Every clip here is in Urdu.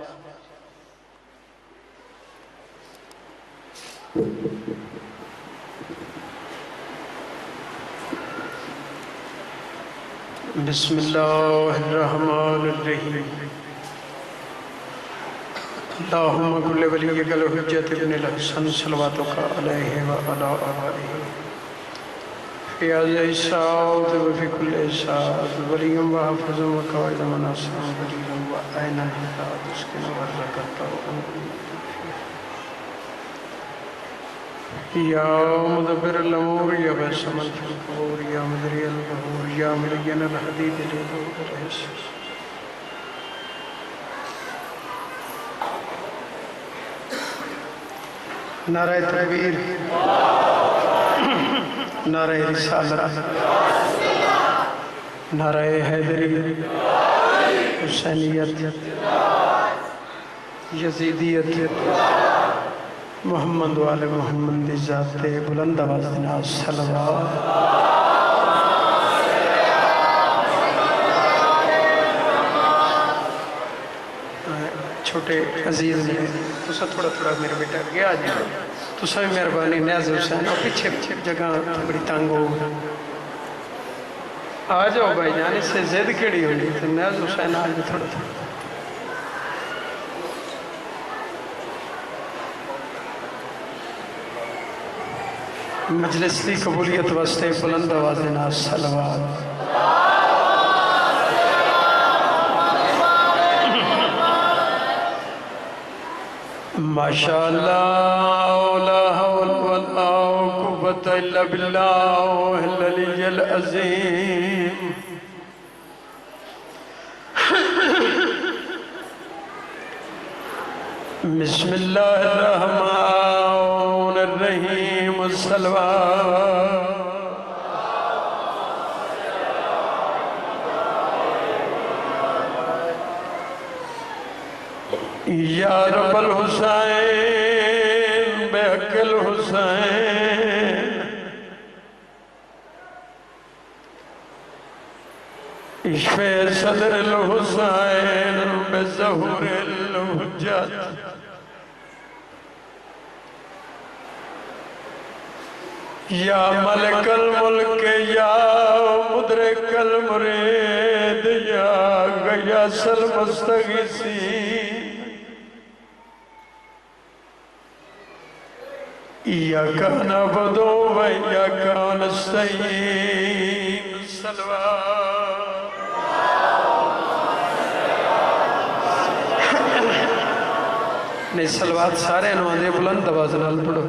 بسم اللہ الرحمن الرحیم اللہم کل ولیک الحجت ابن الحسن صلواتک علیہ وعلا آلہ فی آزائی سعود وفی کل سعود ولیم وحفظ وقائد مناصر ولیم وعین الحداد اسکن ورزقت یا مدبر الامور یا بسم الفقور یا مدری البحور یا ملین الحدید لدور الحسس نعرہ تکبیر نعرہ رسالت نعرہ حیدری حسینیت یزیدیت محمد وآل محمد ذات بلند آوازنا صلوات چھوٹے عزیز نے تو سا تھوڑا میرے بیٹا گیا آج تو سا بھی مہربانی نیاز حسین اور پیچھے جگہ بڑی تانگ ہو آ جاؤ بھائی جان اس سے زید کیڑی ہوئی تو نیاز حسین آج بھی تھوڑا مجلس دی قبولیت واسطے بلند آوازنا صلوات ماشاءاللہ لا حول ولا قوة الا باللہ العلی العظیم بسم اللہ الرحمن الرحیم الصلوات یا رب الحسین بحق الحسین اشفِ صدر الحسین بظہور الحجت یا ملک الملک یا مدرک المرید یا غیاث المستغیثین ایاک نعبد و ایاک نستعین صلوات نہیں صلوات سارے انوانے بلند آواز نال پڑھو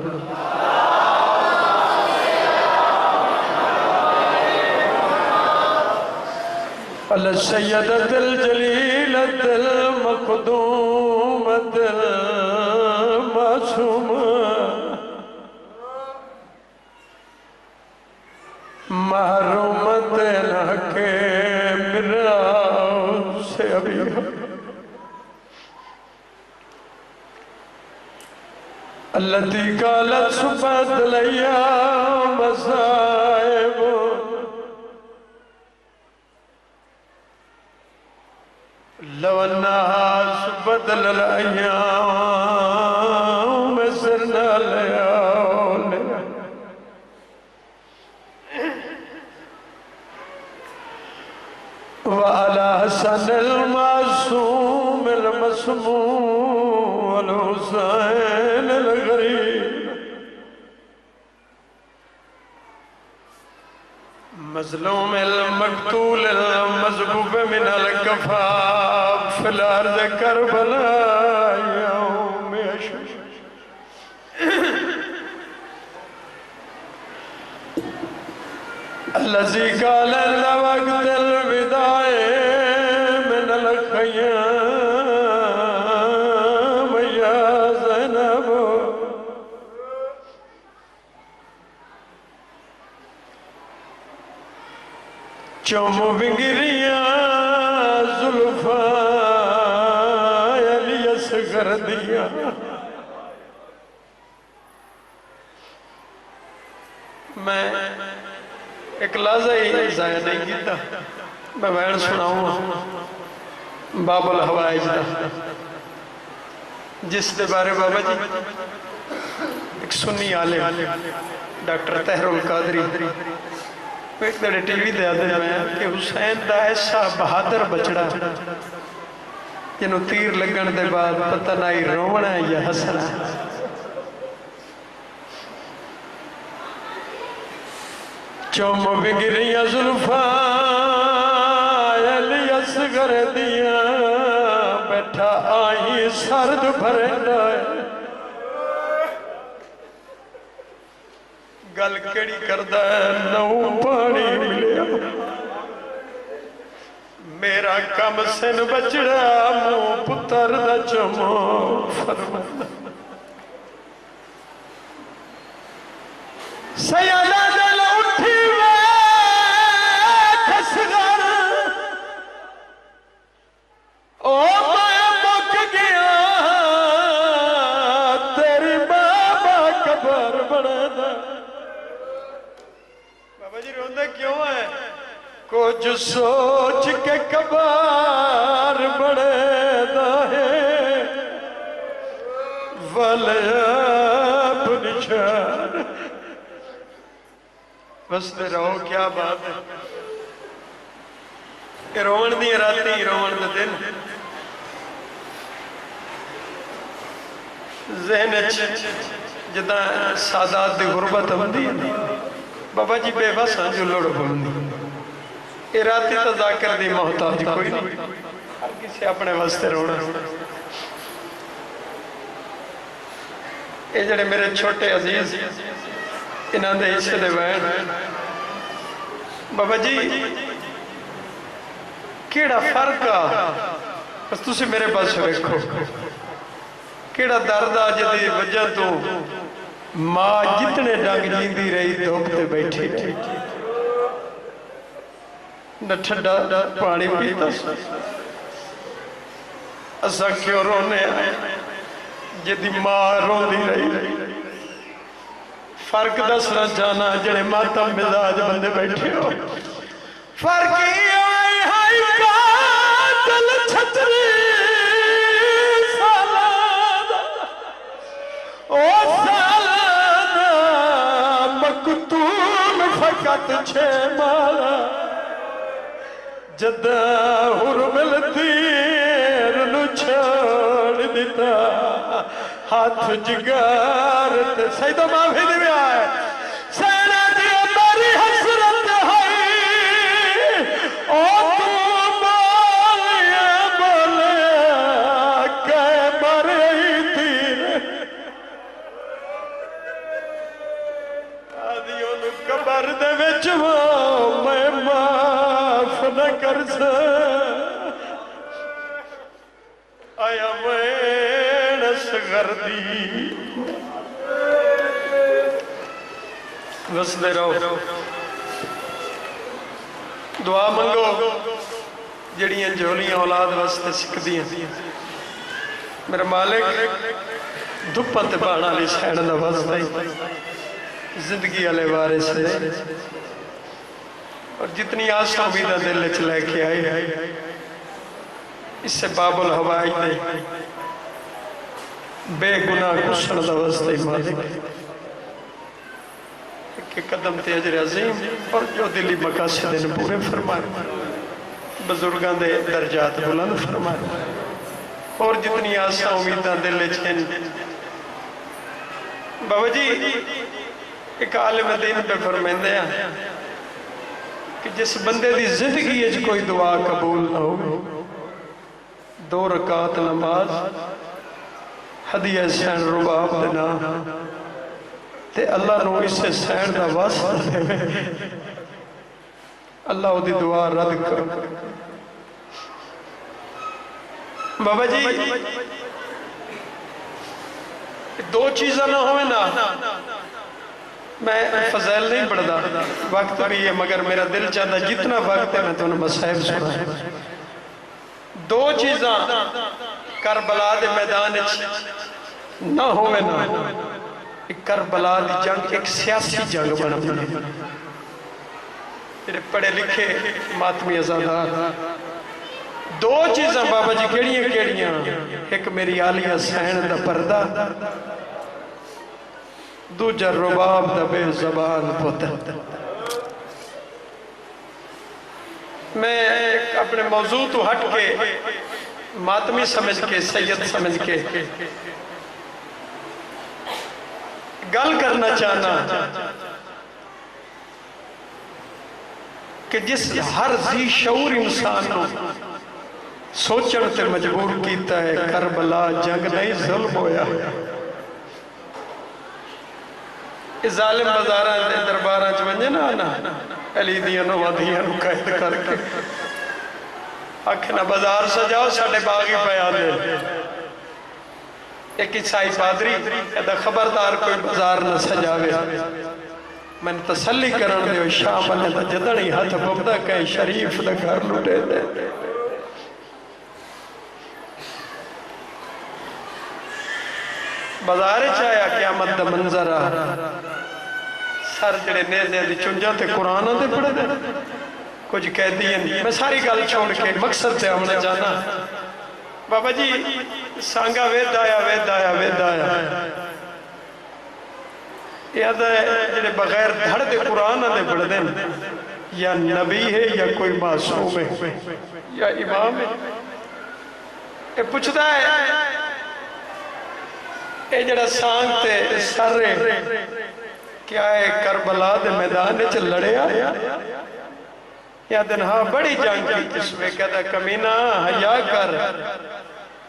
السیدۃ الجلیلۃ المقدومۃ المعصومہ محرومت الحق مراؤ سے ابھی التي قالت صفت الأيام مصائب لو أنها صفت الأيام سرنا ليالي وعلى حسن المعصوم المسموم والحسين الغريب مظلوم المقتول المذبوب من الكفاف في الأرض كربلاء يوم يشوش الذي قال وقت الوداع من الخيام يا زينب چوم بگریاں زلفاں علی اصغر دیا میں ایک لحظہ ہی ضائع نہیں کیتا میں بیان سناؤں باب الحوائج دا جس دے بارے بابا جی ایک سنی عالم ڈاکٹر طاہر القادری ایک دڑے ٹی وی دے آدھے میں کہ حسین دا ایسا بہادر بچڑا جنہوں تیر لگن دے بعد پتہ نہیں رونا ہے یا ہسنا ہے. چوم بگریاں زلفاں علی اصغر دیاں بیٹھا آئی سرد بھرنا ہے. گل کیڑی کردہ ہے نو پانی ملیا میرا کم سن بچڑا مو پتر دا چمو فرمانا. سیادہ دل اٹھی ویکھ اصغر او میں مک گیا تیری بابا قبر بڑھنا. بابا جی روندے کیوں ہے؟ کچھ سوچ کے قبر بڑھنا ہے ولیب نشان. بس دے رہو کیا بات ہے کہ رومن دی راتی رومن دے دن ذہن جدا سادات دی غربت ہوندی ہے. بابا جی بے بس ہیں جو لوڑ ہوندی راتی تذاکر دی محتاج کوئی نہیں ہر کسی اپنے واسطے رونا. یہ جڑے میرے چھوٹے عزیز انہاں دے حصے دے وین بابا جی کیڑا فرق آ بس تسی میرے پاس ویکھو کیڑا درد آ جدی وجہ تو ماں جتنے ڈنگ جیندی رہی دھوپ تے بیٹھی رہی نہ ٹھنڈا پانی پیتا اسا کیوں رونے آئے جدی ماں روندی رہی. فرق دسنا چاہنا جڑے ماتم مزاج بندے بیٹھے ہو فرق آئے ہائی قاتل چھتری سالانہ او سالانہ مقتول فقط 6 مالا جدہ حرمل تیر نو چھوڑ دیتا ہاتھ جگار تے سیدہ معافی دی بھی آئے سینہ دی میری حسرت ہے او تو مالیے بولے کہ مر رہی تیر آدھیوں نے قبر دے وچ میں معاف نہ کر سا آیا میں غردی بس دے رہو دعا منگو جڑیاں جولیاں اولاد واسطے سکھ دیاں میرا مالک دھپت بانا لی سینڈ دا واسطہ زندگی علیہ وارث ہے اور جتنی آسا امیدہ دل چلے کے آئی اس سے باب الہوائی دے بے گناہ کشن دا واسطہ مالک کہ قدم تے اجر عظیم اور جو دلی مقاصد ان پورے فرمائے بزرگاں دے درجات بلند فرمائے اور جتنی آسا امیداں دل چھن بابا جی ایک عالم دین پہ فرمائندے ہیں کہ جس بندے دی زندگی اج کوئی دعا قبول نہ ہو 2 رکعت نماز ہدیہ سین رباب دینا تے اللہ نو اس سے سین دا واسطہ دے اللہ دی دعا رد کر. بابا جی 2 چیزاں نہ ہوئے نا میں فضائل نہیں پڑھدا وقت بھی ہے مگر میرا دل چاہتا جتنا وقت ہے میں تو انہوں مسائب سنا ہے. 2 چیزاں کربلا دے میدان نہ ہوئے نا ایک کربلا دی جنگ ایک سیاسی جنگ بنا پڑھے لکھے ماتمی ازادار دو چیزاں بابا جی کیڑیاں کیڑیاں، ایک میری عالیہ سین دا پردہ، دوجہ رباب دا بے زبان پتر۔ میں اپنے موضوع تو ہٹ کے ماتمی سمجھ کے سید سمجھ کے گل کرنا چاہنا کہ جس ہر ذی شعور انسان نو سوچن تے مجبور کیتا ہے کربلا جنگ نہیں ظلم ہویا، اس ظالم بازاراں دے درباراں چ ونجے نا علی دیاں نو ودیاں نو قید کر کے آکھنا بازار سجاؤ ساڈے باغی پیا دے، ایک عیسائی پادری کہتا خبردار کوئی بازار نہ سجاوے، میں نے تسلی کرن دے شام بنے دا جدڑی ہاتھ ببدا کہیں شریف دا گھر لٹے دے۔ بازار چاہیا قیامت دا منظر آ سر جڑے نیزے دی چنجاں تے قرآن دے پڑھے دے کچھ کہہ دیا نہیں، میں ساری گل چھوڑ کے مقصد تے ہمیں جانا بابا جی سانگا وید آیا وید آیا وید آیا یاد ہے جڑے بغیر دھڑ دے قرآن دے پڑھ دیں یا نبی ہے یا کوئی معصوم ہے یا امام ہے، یہ پوچھتا ہے اے جڑا سانگ تے سر کیا ہے کربلا دے میدان چ لڑے آیا یا دن ہاں بڑی جنگ کی اس میں کہتا کمینہ حیا کر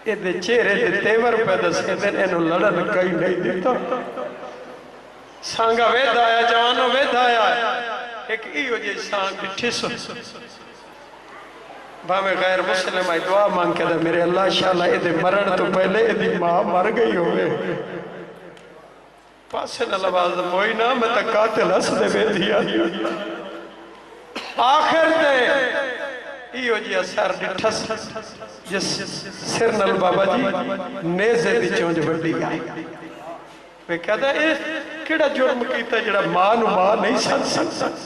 اے دے چہرے دے تیور پیدا سے دن اینو لڑن کئی نہیں دیتا سانگا وید آیا جوانو وید آیا ایک ایو جی سانگ ڈٹھی سو بھامے غیر مسلم آئی دعا مانگ کے دا میرے اللہ شاءاللہ اے دے مرن تو پہلے اے دی ماں مر گئی ہوئے پاسے نہ لباز موئی نا میں تا قاتل ہس دے بے دیا آخر دے ایو جی اثر ڈٹھس جس سر نل بابا جی نیزے دی چونج بڑی گئی میں کہتا ہے اے کیڑا جرم کیتا جڑا ماں نو ماں نہیں سکتا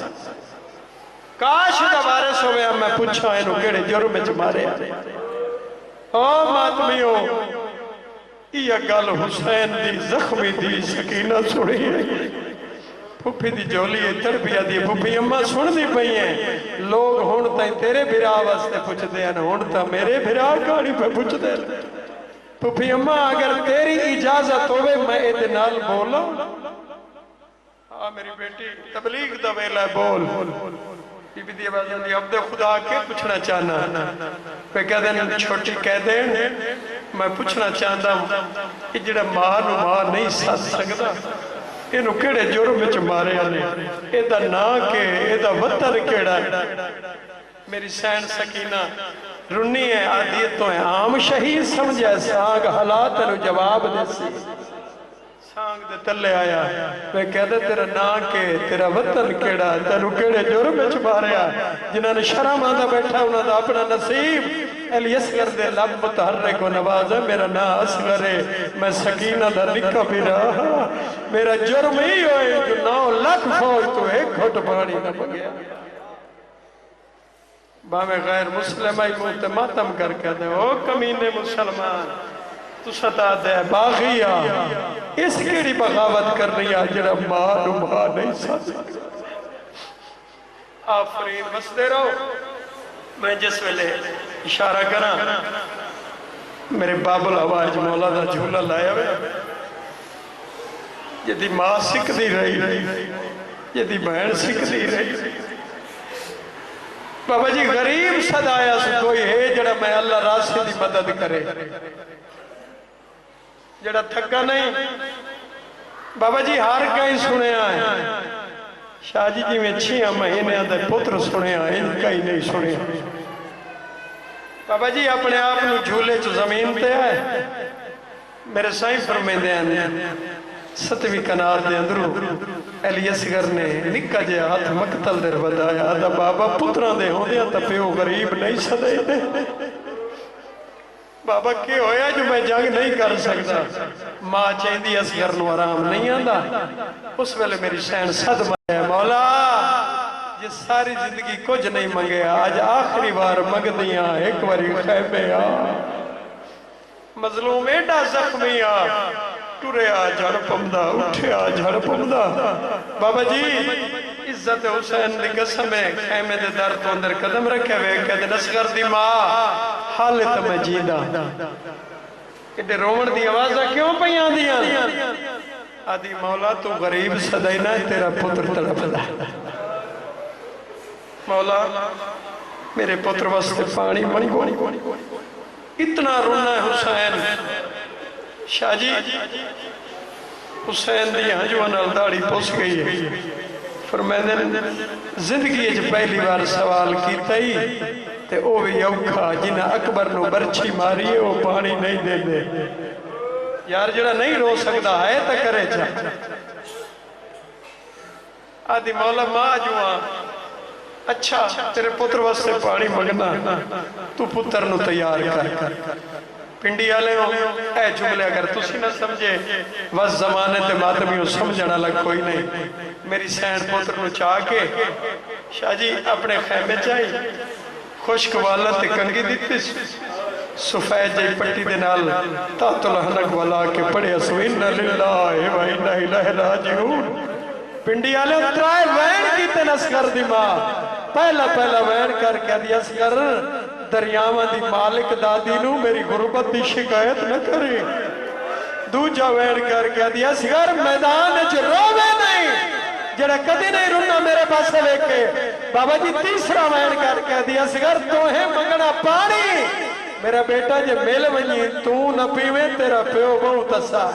کاش دا وارث ہوئے میں پوچھا انہوں کیڑے جرم میں مارے او ماتمیوں یہ گل حسین دی زخمی دی سکینہ سڑی ہے پھوپی دی جولی تربیہ دی پھوپی اممہ سن دی پئی ہیں لوگ ہونتا تیرے بھرا واسطے پوچھ دے ہیں ہونتا میرے بھرا گاڑی پہ پوچھ دے پھوپی اممہ اگر تیری اجازت ہوئے میں ادنال بولا میری بیٹی تبلیغ دا ویلہ بول بی بی دی آواز دی عبد خدا کے پوچھنا چاہنا میں کہہ دیں چھوٹی کہہ دیں میں پوچھنا چاہتا ہوں کہ جڑا ماں نو ماں نہیں ساتھ سکتا انہوں کیڑے جرم میں مارے آنے ایدہ نا کے ایدہ وطن کیڑا میری سین سکینہ رنی ہے عادیتوں ہیں عام شہید سمجھے سانگ حالات انہوں جواب دے سی سانگ دے تلے آیا میں کہتا تیرا نا کے تیرا وطن کیڑا تینوں کیڑے جرم میں مارے آ جنہوں نے شرم آدھا بیٹھا انہوں نے اپنا نصیب علی اصغر دے لب متحرک و نواز ہے میرا نا اصغر ہے میں سکینہ دا نکا بھی رہا میرا جرم ہی ہوئے جو 9 لاکھ فوج تو ایک گھٹ پانی نہ بگیا باہمیں غیر مسلم آئی موت ماتم کر کے دے او کمینے مسلمان تو ستا دے باغیا اس کیڑی بغاوت کر رہی ہے جڑا ماں نو ماں نہیں سکتا آفرین بس دے رہو میں جس ویلے اشارہ کرا میرے باب العواج مولا دا جھولا لائے ہوئے یہ دی ماں سکھ دی رہی یہ دی بہن سکھ دی رہی بابا جی غریب صدایا سے کوئی ہے جڑا میں اللہ راستے دی مدد کرے جڑا تھکا نہیں بابا جی ہار کہیں سنے آئے شاہ جی میں 6 مہینے آدھے پتر سنے آئے ان کہیں نہیں سنے آئے بابا جی اپنے آپ نو جھولے چو زمین تے آئے میرے سائیں فرمائے دے آنے 7ویں کنار دے اندرو علی اصغر نے نکا جے ہاتھ مقتل در بدایا آدھا بابا پتران دے ہوں دے تا پیو غریب نہیں صدائی دے بابا کیا ہویا جو میں جنگ نہیں کر سکتا ماں چاہیندی اصغر نو آرام نہیں آندہ اس ویلے میری سین صدمہ ہے مولا جس ساری زندگی کچھ نہیں منگے آج آخری بار منگ دیاں ایک واری خیمے آ مظلوم ایڈا زخمی آ ٹورے آ جھڑ پمدہ اٹھے آ جھڑ پمدہ بابا جی عزت حسین دی قسم ہے خیمے دے در تو اندر قدم رکھے ہوئے کہتے نسگر دی ماں حالت میں جیدہ کہ رومن دی آوازہ کیوں پہیاں دیا آدھی مولا تو غریب صدینا تیرا پتر تڑپ دا مولا میرے پتر واسطے پانی منگو اتنا رونا ہے حسین شاہ جی حسین دی ہنجوان الداڑی پوس گئی ہے فرمائے زندگی اچھ پہلی بار سوال کیتا ہی تے او بھی اوکھا جنہ اکبر نو برچی ماری ہے وہ پانی نہیں دے دے یار جڑا نہیں رو سکتا ہے تا کرے چاہ آدھی مولا ماں جوان اچھا تیرے پتر واسطے پانی مگنا تو پتر نو تیار کر پنڈی آلے ہو اے جملے اگر تسی نہ سمجھے بس زمانے تے ماتمیوں سمجھنا لگ کوئی نہیں میری سینڈ پتر نو چاہ کے شاہ جی اپنے خیمے چاہی خوشک والا تے کنگی دیتی سفید جائی پٹی دے نال تات الحنک والا کے پڑے اسوین للہ و انہ الہ راجعون پنڈی آلے اترائے وین کی تنس کر دی ماں پہلا وین کر کے دیا اسکر دریاوہ دی مالک دادی نو میری غربت دی شکایت نہ کرے دوجہ وین کر کے دیا اسکر میدان اچھ روے نہیں جڑا کدی نہیں رونا میرے پاس لے کے بابا جی تیسرا وین کر کے دیا اسکر توہیں منگنا پانی میرا بیٹا جے میل ونی تو نہ پیویں تیرا پیو بہت اسا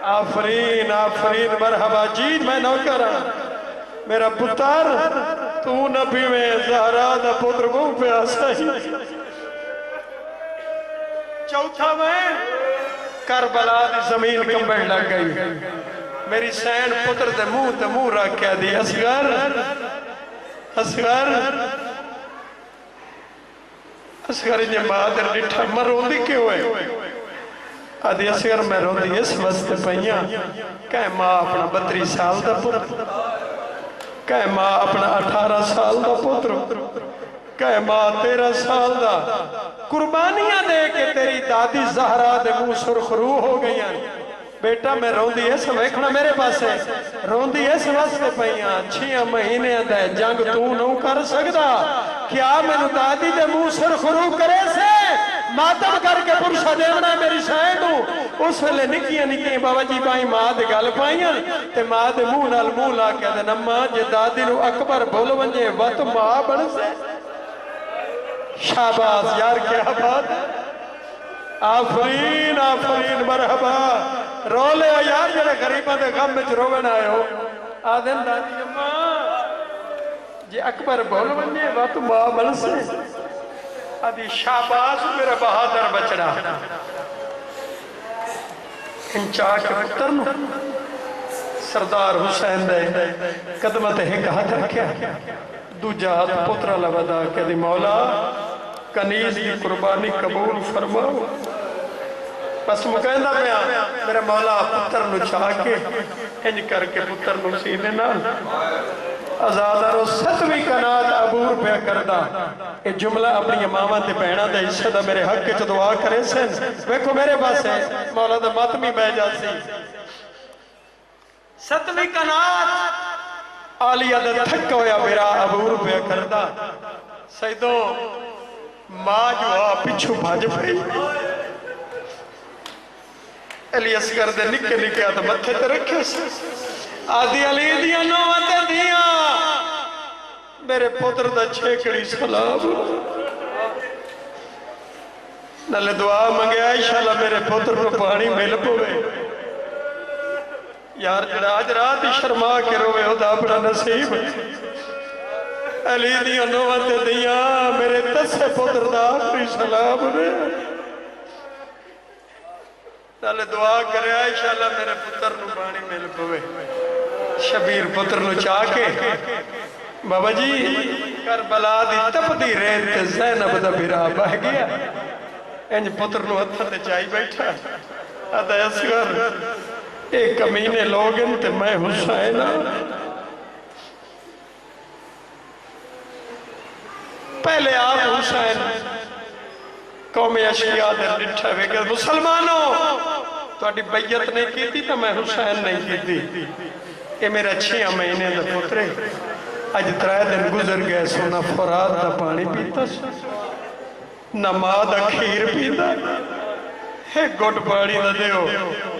آفرین آفرین مرحبا جی میں نوکر میرا پتر تو نبی میں زہرا دا پتر کو پیاسا ہی چوتھا میں کربلا دی زمین کمبڑ لگ گئی میری سین پتر دے منہ رکھ کے دی اصغر انجھے بہادر ڈٹھا مرون دی کیوں ہے آدھی اصغر میں رون دی اس وسط پہیاں کہے ماں اپنا 32 سال دا پتر کہے ماں اپنا 18 سال دا پتر کہے ماں 13 سال دا قربانیاں دے کہ تیری دادی زہرا دے منہ سرخ روح ہو گئی ہیں بیٹا میں روندی اس ویکھنا میرے پاس ہے روندی اس واسطے پہیاں 6 مہینے دے جنگ تو نو کر سکدا کیا میں نو دادی دے منہ سرخ روح کرے سے ماتم کر کے پرشا دیونا میری شاید ہوں اس ویلے نکیاں بابا جی بائی ماں دے گل پائیاں تے ماں دے منہ نال منہ لا کے دے نماں جے دادی نو اکبر بھول ونجے وقت ماں بڑھ سے شاباز یار کیا بات آفرین آفرین مرحبا رو لے یار جڑے غریبہ دے غم میں روون آئے ہو آدھن دادی اماں جے اکبر بھول ونجے وقت ماں بڑھ سے آدھی شاباز میرا بہادر بچڑا انچا کے پتر نو سردار حسین دے قدمت ایک ہاتھ رکھیا دوجہ ہاتھ پترہ لبدا کہ دی مولا کنیز کی قربانی قبول فرماؤ بس مقیدہ پیا میرا مولا پتر نو چاہ کے انج کر کے پتر نو سینے نال آزادہ رو 7ویں کنات عبور پہ کردہ یہ جملہ اپنی امامہ تے بہنہ دے حصہ دا میرے حق کے دعا کرے سن ویکھو میرے پاس ہے مولا دا ماتمی بہ جاتی 7ویں کنات آلیہ دا تھک ہویا میرا عبور پہ کردہ سیدوں ماں جو آ پچھو بھاج پئی علی اصغر دے نکے نکے آتا متھے تے رکھے سے آدھی علی دیا نوتے دیا میرے پتر دا چھیکڑی سلام نلے دعا منگیا انشاءاللہ میرے پتر کو پانی مل پوے یار جڑا آج رات ہی شرما کے روے ہو دا اپنا نصیب علی دیا نوتے دیا میرے تسے پتر دا آخری سلام نے نلے دعا کریا انشاءاللہ میرے پتر نو پانی مل پوے شبیر پتر نو چاہ کے بابا جی کربلا دی تپ دی ریت زینب دا بھرا بہ گیا انج پتر نو ہتھا تے چاہی بیٹھا آدھا اصغر ایک کمینے لوگ ان تے میں حسین پہلے آپ حسین قوم اشقیاء دے لٹھے ہوئے کہ مسلمانوں تو اڈی بیعت نہیں کی تھی تو میں حسین نہیں کی تھی یہ میرا 6 مہینے دا پترے اج 3 دن گزر گئے سونا فرات دا پانی پیتا نہ ماں دا کھیر پیتا ایک گھٹ پانی دا دیو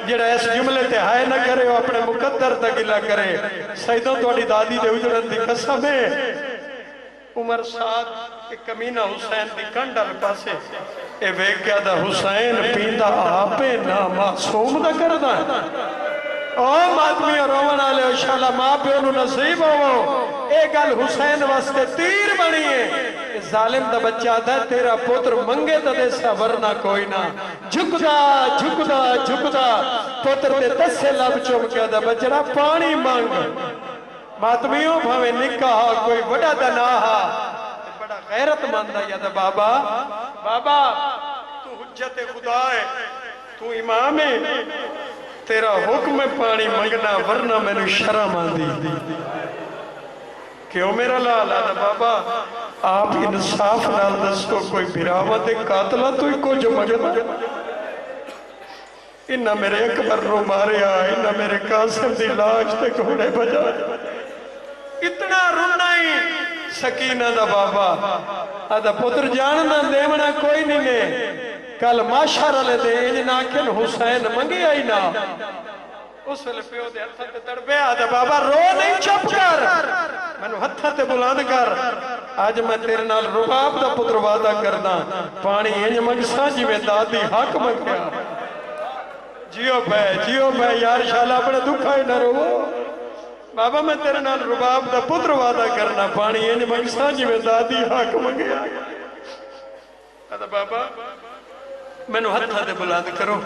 جڑا اس جملے تے ہائے نہ کرے وہ اپنے مقدر تا گلا کرے سیدوں تو اڈی دادی دے اجڑن دی قسم ہے عمر ساتھ ایک کمینہ حسین دی کنڈل پاسے اے ویک کیا دا حسین پیندہ آپے نا معصوم دا کردہ او ماتمی اور رومن آلے انشاءاللہ ماں پہ انہوں نصیب ہو اے گل حسین واسطے تیر بنی ہے ظالم دا بچہ دا تیرا پتر منگے دا دے سا ورنہ کوئی نہ جھکدا جھکدا جھکدا پتر دے 10 سے لب چوم کیا دا بچڑا پانی مانگ ماتمیوں بھاوے نکاہ کوئی بڑا دناہا بڑا غیرت ماندہ یا دا بابا بابا تو حجت خدا ہے تو امام ہے تیرا حکم پانی منگنا ورنہ میں نے شرم آندی کیوں میرا لالا دا بابا آپ انصاف نال دسو کوئی براوہ دے قاتلہ تو ہی کو جو مگنا انہا میرے اکبر رو مارے آئے انہا میرے قاسم دی لاش تے گھوڑے بجا اتنا رونا ہی سکینہ دا بابا آدھا پتر جاننا دیمنا کوئی نہیں نے کل معاشرہ لے دے اناکن حسین منگی آئی نا اس ویلے پیو دے ہتھا تے تڑبے آدھا بابا رو نہیں چپ کر میں نے ہتھا تے بلاند کر آج میں تیرے نال رباب دا پتر وعدہ کردہ پانی انج منگسا جی میں دادی حق منگیا جیو بے یار شاءاللہ اپنے دکھائی نہ رو بابا میں تیرے نال رباب دا پتر وعدہ کرنا پانی انج منگسا جی میں دادی حق منگیا آدھا بابا میں نے ہتھا دے بلاد کرو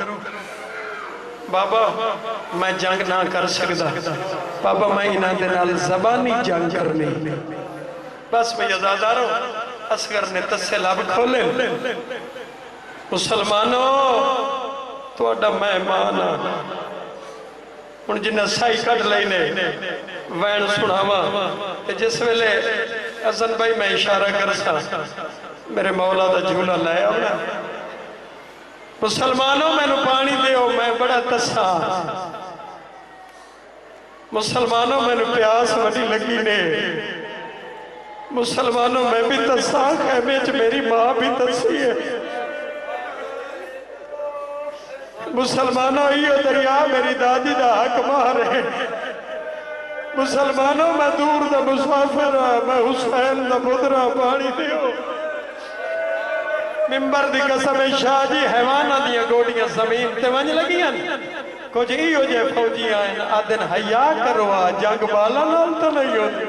بابا میں جنگ نہ کر سکتا بابا میں انہاں دے نال زبانی جنگ کرنی بس میں ازاداروں اصغر نے تسے لب کھولے مسلمانوں تو اڈا مہمان ان جنہ سائی کٹ لینے وین سناوا جس ویلے حسن بھائی میں اشارہ کر سا میرے مولا دا جھولا لائے ہونا مسلمانوں میں نو پانی دیو میں بڑا تسا مسلمانوں میں نو پیاس بڑی لگی نے مسلمانوں میں بھی تسا خیمے چ میری ماں بھی تسی ہے مسلمانوں ایو دریا میری دادی دا حق مارے مسلمانوں میں دور دا مسافر میں حسین دا پترا پانی دیو ممبر دی قسم شاہ جی حیوانہ دیا گوڑیاں زمین تے ونج لگیاں کچھ ایو جے فوجی آئین آدن حیاء کروا جنگ بالا نال تو نہیں ہوتی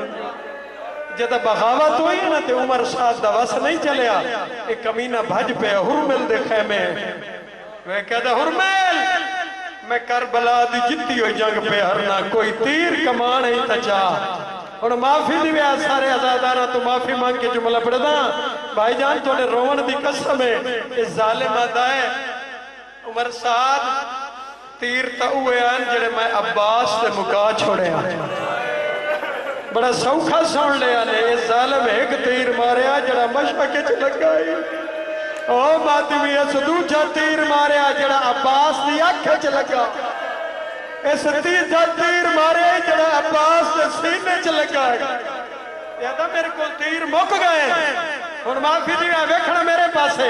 جدہ بغاوت ہوئی نا تے عمر ساتھ دا وس نہیں چلیا ایک کمینہ بھج پہ حرمل دے خیمے وہ کہتا حرمل میں کربلا دی جتی ہوئی جنگ پہ ہرنا کوئی تیر کمان ہی تچا اور معافی دی ویا سارے ازادارہ تو معافی مانگ کے جملہ پڑھ دا بھائی جان تو نے رومن دی قسم ہے اس ظالم آدھائے عمر سعد تیر تا ہوئے آن جڑے میں عباس سے مکا چھوڑے آن بڑا سوکھا سوڑ لے آنے اس ظالم ایک تیر مارے آن جڑا مشاکے چھ لگائی او باتی بھی اس دوچہ تیر مارے آن جڑا عباس دی آنکھے چھ لگا اس تیر مارے جڑا عباس دے سینے چ لگا یادہ میرے کو تیر مک گئے اور معافی دیا ویکھنا میرے پاسے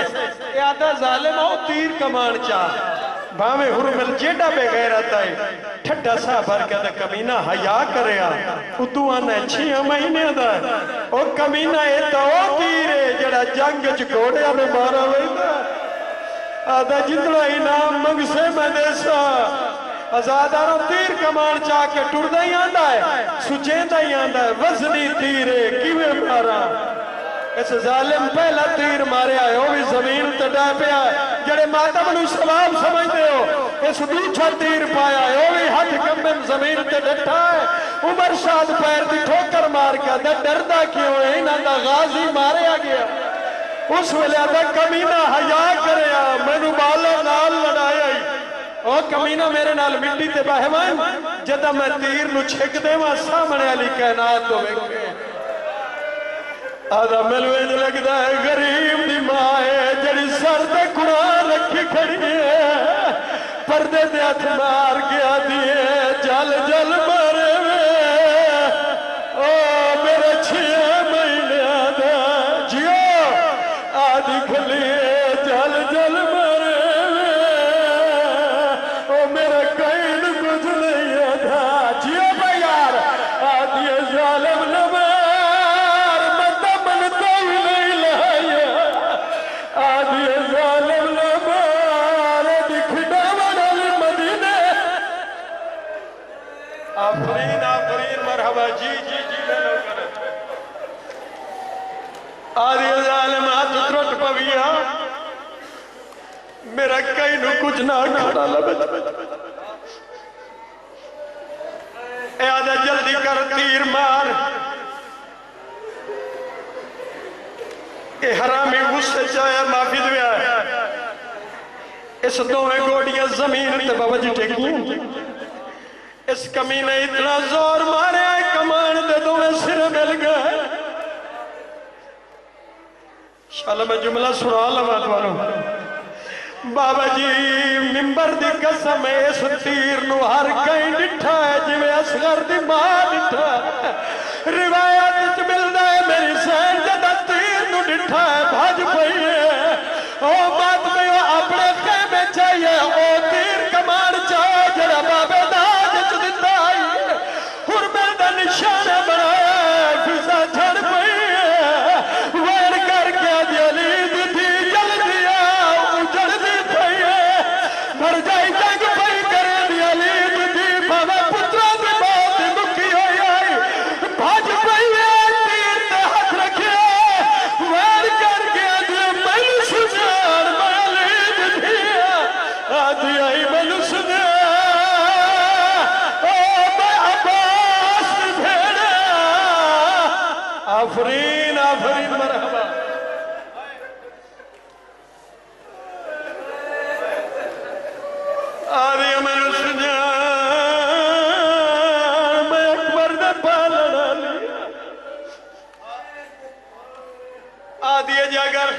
یادہ ظالم ہو تیر کمان چاہ بھاوے حرمل جیڈا بے غیرت آئی ٹھٹا سا بھر کے دا کمینہ حیاء کرے اتو آنا 6 مہینے دا او کمینہ ایتا او تیرے جڑا جنگ چ گھوڑے میں مارا ہوئی دا آدھا جتنا انعام منگ سے میں دیسا ازاداروں تیر کمان چاہ کے ٹردہ ہی آندہ ہے سچیندہ ہی آندہ ہے وزنی تیرے کیوے مارا اس ظالم پہلا تیر مارے آئے ہو بھی زمین تڑا پہ آئے جڑے ماتم نو سواب سمجھتے ہو اس دوچھا تیر پایا ہے ہو بھی ہاتھ کمم زمین تے ڈٹھا ہے عمر سعد پیر دی ٹھوکر مار کا دا ڈردہ کیوں ہے انہاں دا غازی مارے آگیا اس ویلے دا کمینہ حیاء کرے آ میں نو بالا نال لڑایا ہی او کمینہ میرے نال مٹی تے باہمان جدہ میں تیر نو چھک دے وہاں سامنے علی کائنات تو بیکھے آدھا ملوے جو لگتا ہے غریب دی ماں ہے جڑی سر تے قرآن رکھی کھڑی ہے پردے دے ہاتھ مار گیا دیے جل جل مارے او میرے 6 مہینے آدھا جیو آدھی کھلی جل جل مارے او میرے کہیں کچھ نہیں آدھا جیو بھائی یار آدھی ظالم نمار مدہ منتا ہی نہیں لائیا آدھی ظالم نمار دکھڑا والی مدینے آفرین آفرین مرحبا جی جی جی میں لوگ کریں آدھی ظالم ہاتھ ترٹ پویا میرا کئی نو کچھ نہ کھڑا لبت اے آدھا جلدی کر تیر مار اے حرامی غصے چاہے معافی دویا ہے اس دوئے گوڑیاں زمین تے بوجھ ٹیکیں اس کمینے اتنا زور مارے آئے کمان دے دوئے سر مل گئے شاءاللہ میں جملہ سنا لما دواروں بابا جی ممبر دی قسم اس تیر نو ہر کہیں ڈٹھا ہے جویں اصغر دی ماں ڈٹھا ہے روایت ملدا ہے میری سین جدہ تیر نو ڈٹھا ہے بھاج پئی ہے او بات میں اپنے خیمے چاہیے او تیر کمان چاہے جڑا بابے داج چدتا ہے حرمت دا نشان بنایا ہے فضا چھڑ پئی ہے ویر کر کے دلید تھی جل دیا اجڑ دی پئی ہے مر جائی جنگ پئی کرے دلید تھی بابا پترہ دی بات مکی ہوئی آئی بھاج پئی ہے تیر تے ہاتھ رکھے ویر کر کے دل میں سجار مالید تھی آدھی آئی میں سجار آفرین آفرین مرحبا آدھی میں سجان میں اکبر دے پالنا لیا آدھی جی اگر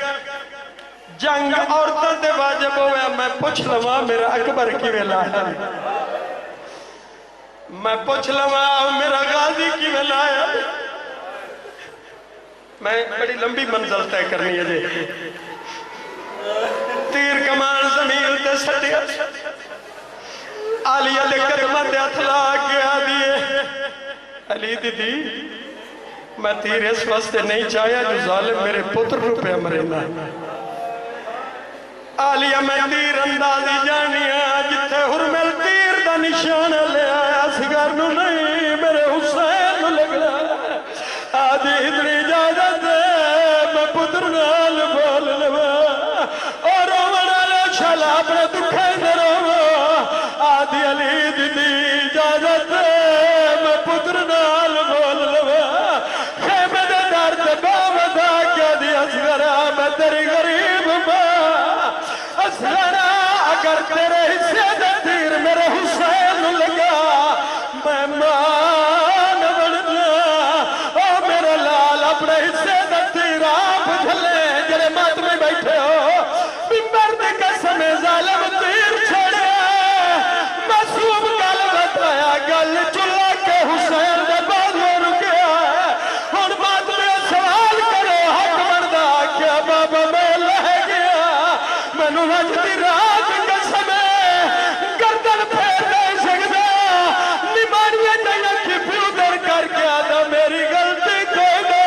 جنگ عورتوں تے واجب ہوئے میں پوچھ لوا میرا اکبر کی ویلا ہے میں پوچھ لوا میرا غازی کی ویلا ہے میں بڑی لمبی منزل طے کرنی ہے جی تیر کمان زمین تے سٹیا آلیہ دے قدمہ دے اتلا گیا دیئے علی دی میں تیر اس واسطے نہیں چاہیا جو ظالم میرے پتر روپے مرینا آلیہ میں تیر اندازی جانیا جتے حرمل تیر دا نشان لے آیا سگر نو نہیں میرے حسین نو لگ رہا آدھی اتنی اجازت ہے میں پتر نال بول لوا اور رومنالو چھلا اپنے دکھے درو آدھی علی دی اجازت ہے میں پتر نال بول لوا خیمے دے دار تے بابدا کیا دی اصغرہ میں تیری غریب ماں اصغرہ اگر تیرے حصے دے تیر میرے حسین لگا میں مان بڑھنا او میرا لال اپنے حصے دے تیر آپ جھلے جلے مات میں بیٹھے ہو ممبر دے قسم ظالم تیر چھڑے معصوم گل بتایا گل چلا کے حسین دے بعد ہو رکیا ہن بات میں سوال کرو حق مردہ کیا بابا میں لہ گیا میں نو وجدی رات قسم گردن پھیر نہیں سکتا نمانیاں نہیں کی پیودر کر کے آدھا میری غلطی کوئی نہ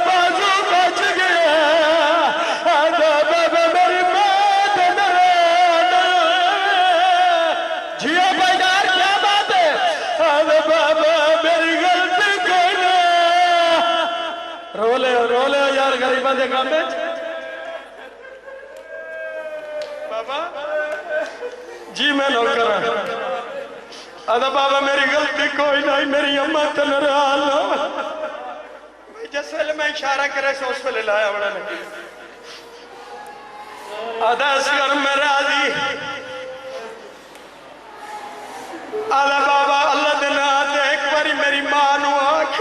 بازو بچ گیا آدھا بابا میری ماں دنر جیو بھائی یار کیا بات ہے آدھا بابا میری غلطی کوئی نہ رو لے یار غریبان دے کام میں بابا جی میں نوکر آدھا بابا میری غلطی کوئی نہیں میری اماں تنرال جس ویلے میں اشارہ کرے سے اس ویلے لایا بڑا نہیں آدھا اسکر میں راضی آدھا بابا اللہ دینا آدھا ایک باری میری ماں نو آکھ